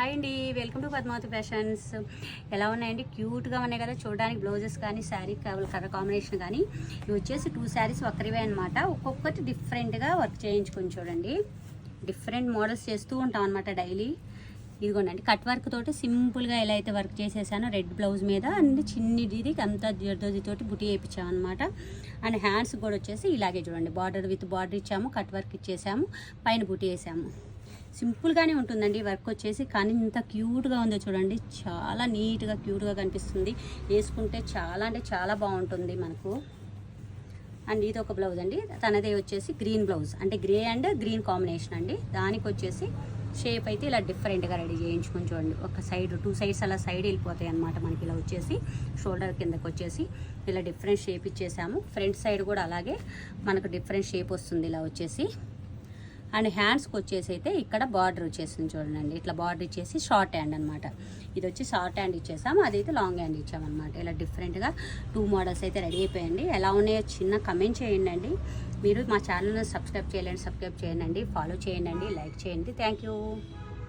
Hi అండి, welcome to Padmavati fashions. ఎలా ఉన్నాయండి? క్యూట్గా ఉన్నాయి కదా చూడడానికి. బ్లౌజెస్ కానీ శారీ కలర్ కాంబినేషన్ కానీ ఇవి వచ్చేసి 2 శారీస్ ఒకరివే అనమాట. ఒక్కొక్కటి డిఫరెంట్గా వర్క్ చేయించుకొని చూడండి. డిఫరెంట్ మోడల్స్ చేస్తూ ఉంటాం అనమాట డైలీ. ఇదిగోండి కట్ వర్క్ తోటి సింపుల్గా ఎలా అయితే వర్క్ చేసేసానో రెడ్ బ్లౌజ్ మీద అండ్ చిన్నిది అంతా జర్దోజీతోటి బుటీ వేయించాము అనమాట. అండ్ హ్యాండ్స్ కూడా వచ్చేసి ఇలాగే చూడండి, బార్డర్ విత్ బార్డర్ ఇచ్చాము, కట్ వర్క్ ఇచ్చేసాము, పైన బుటీ వేసాము. సింపుల్గానే ఉంటుందండి వర్క్ వచ్చేసి, కానీ ఇంత క్యూట్గా ఉందో చూడండి. చాలా నీట్గా క్యూట్గా కనిపిస్తుంది. వేసుకుంటే చాలా అంటే చాలా బాగుంటుంది మనకు. అండ్ ఇది ఒక బ్లౌజ్ అండి, తనదే వచ్చేసి గ్రీన్ బ్లౌజ్, అంటే గ్రే అండ్ గ్రీన్ కాంబినేషన్ అండి. దానికి వచ్చేసి షేప్ అయితే ఇలా డిఫరెంట్గా రెడీ చేయించుకొని చూడండి. ఒక సైడ్ 2 సైడ్స్ అలా సైడ్ వెళ్ళిపోతాయి అనమాట మనకి. ఇలా వచ్చేసి షోల్డర్ కిందకి వచ్చేసి ఇలా డిఫరెంట్ షేప్ ఇచ్చేసాము. ఫ్రంట్ సైడ్ కూడా అలాగే మనకు డిఫరెంట్ షేప్ వస్తుంది ఇలా వచ్చేసి. అండ్ హ్యాండ్స్కి వచ్చేసి అయితే ఇక్కడ బార్డర్ వచ్చేసింది చూడండి. ఇట్లా బార్డర్ ఇచ్చేసి షార్ట్ హ్యాండ్ అనమాట. ఇది వచ్చి షార్ట్ హ్యాండ్ ఇచ్చేసాము, అదైతే లాంగ్ హ్యాండ్ ఇచ్చామన్నమాట. ఇలా డిఫరెంట్గా 2 మోడల్స్ అయితే రెడీ అయిపోయండి. ఎలా ఉన్నాయో చిన్న కమెంట్ చేయండి అండి. మీరు మా ఛానల్ని సబ్స్క్రైబ్ చేయండి, ఫాలో చేయండి, లైక్ చేయండి. Thank you.